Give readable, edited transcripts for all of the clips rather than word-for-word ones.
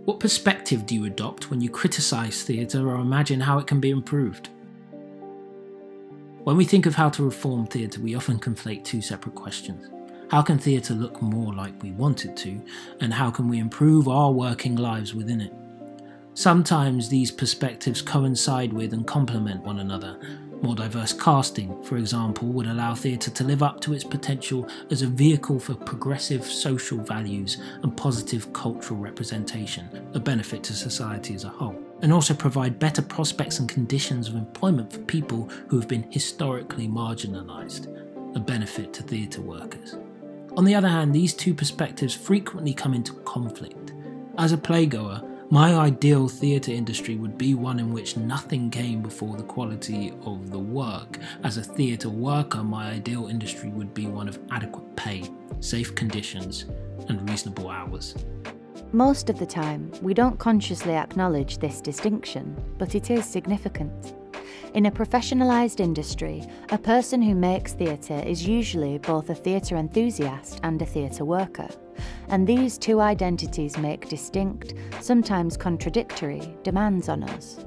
What perspective do you adopt when you criticise theatre or imagine how it can be improved? When we think of how to reform theatre, we often conflate two separate questions. How can theatre look more like we want it to, and how can we improve our working lives within it? Sometimes these perspectives coincide with and complement one another. More diverse casting, for example, would allow theatre to live up to its potential as a vehicle for progressive social values and positive cultural representation, a benefit to society as a whole, and also provide better prospects and conditions of employment for people who have been historically marginalised, a benefit to theatre workers. On the other hand, these two perspectives frequently come into conflict. As a playgoer, my ideal theatre industry would be one in which nothing came before the quality of the work. As a theatre worker, my ideal industry would be one of adequate pay, safe conditions, and reasonable hours. Most of the time, we don't consciously acknowledge this distinction, but it is significant. In a professionalised industry, a person who makes theatre is usually both a theatre enthusiast and a theatre worker. And these two identities make distinct, sometimes contradictory, demands on us.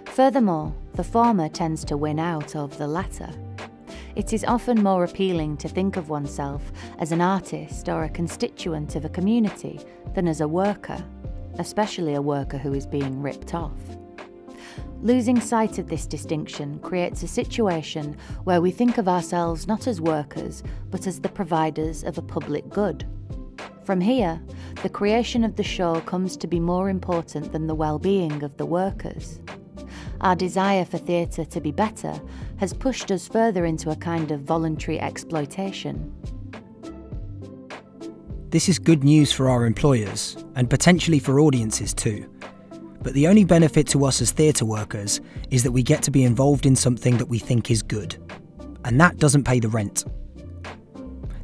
Furthermore, the former tends to win out over the latter. It is often more appealing to think of oneself as an artist or a constituent of a community than as a worker, especially a worker who is being ripped off. Losing sight of this distinction creates a situation where we think of ourselves not as workers, but as the providers of a public good. From here, the creation of the show comes to be more important than the well-being of the workers. Our desire for theatre to be better has pushed us further into a kind of voluntary exploitation. This is good news for our employers, and potentially for audiences too. But the only benefit to us as theatre workers is that we get to be involved in something that we think is good. And that doesn't pay the rent.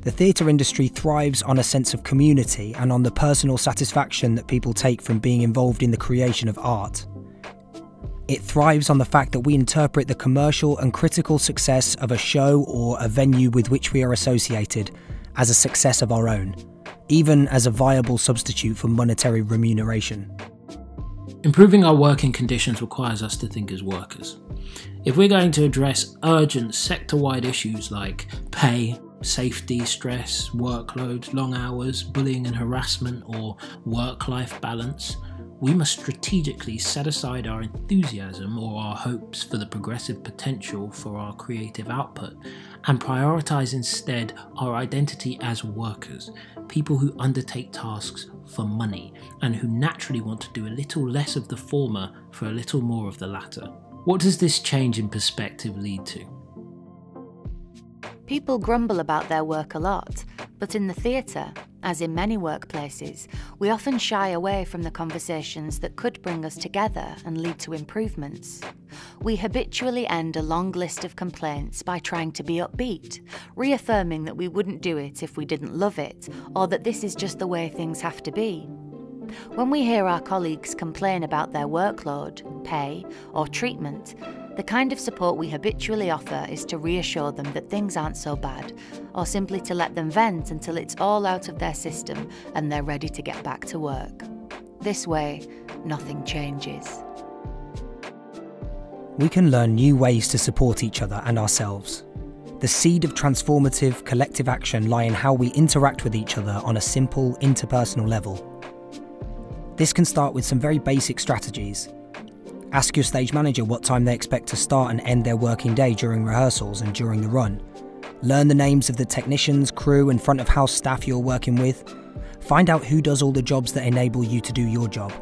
The theatre industry thrives on a sense of community and on the personal satisfaction that people take from being involved in the creation of art. It thrives on the fact that we interpret the commercial and critical success of a show or a venue with which we are associated as a success of our own, even as a viable substitute for monetary remuneration. Improving our working conditions requires us to think as workers. If we're going to address urgent sector-wide issues like pay, safety, stress, workload, long hours, bullying and harassment, or work-life balance, we must strategically set aside our enthusiasm or our hopes for the progressive potential for our creative output and prioritise instead our identity as workers, people who undertake tasks for money and who naturally want to do a little less of the former for a little more of the latter. What does this change in perspective lead to? People grumble about their work a lot, but in the theatre, as in many workplaces, we often shy away from the conversations that could bring us together and lead to improvements. We habitually end a long list of complaints by trying to be upbeat, reaffirming that we wouldn't do it if we didn't love it, or that this is just the way things have to be. When we hear our colleagues complain about their workload, pay, or treatment, the kind of support we habitually offer is to reassure them that things aren't so bad, or simply to let them vent until it's all out of their system and they're ready to get back to work. This way, nothing changes. We can learn new ways to support each other and ourselves. The seed of transformative collective action lie in how we interact with each other on a simple, interpersonal level. This can start with some very basic strategies. Ask your stage manager what time they expect to start and end their working day during rehearsals and during the run. Learn the names of the technicians, crew and front of house staff you're working with. Find out who does all the jobs that enable you to do your job.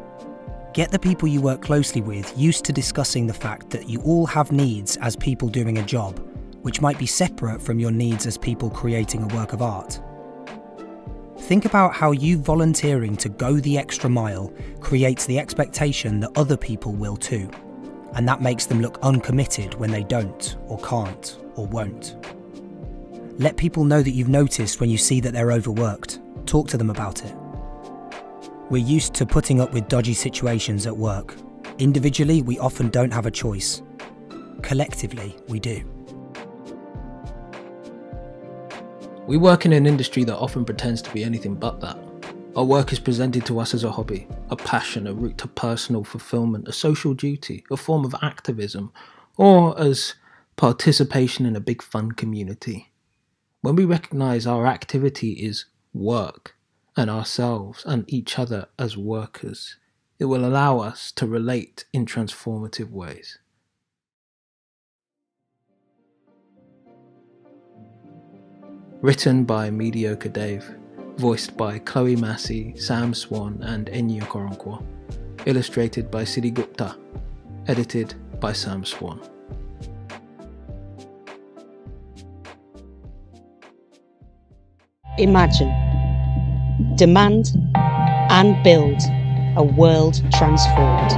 Get the people you work closely with used to discussing the fact that you all have needs as people doing a job, which might be separate from your needs as people creating a work of art. Think about how you volunteering to go the extra mile creates the expectation that other people will too, and that makes them look uncommitted when they don't, or can't, or won't. Let people know that you've noticed when you see that they're overworked. Talk to them about it. We're used to putting up with dodgy situations at work. Individually, we often don't have a choice. Collectively, we do. We work in an industry that often pretends to be anything but that. Our work is presented to us as a hobby, a passion, a route to personal fulfillment, a social duty, a form of activism, or as participation in a big fun community. When we recognise our activity is work, and ourselves and each other as workers, it will allow us to relate in transformative ways. Written by Mediocre Dave, voiced by Chloe Massey, Sam Swann and Enyi Okoronkwo. Illustrated by Siddhi Gupta. Edited by Sam Swann. Imagine, demand and build a world transformed.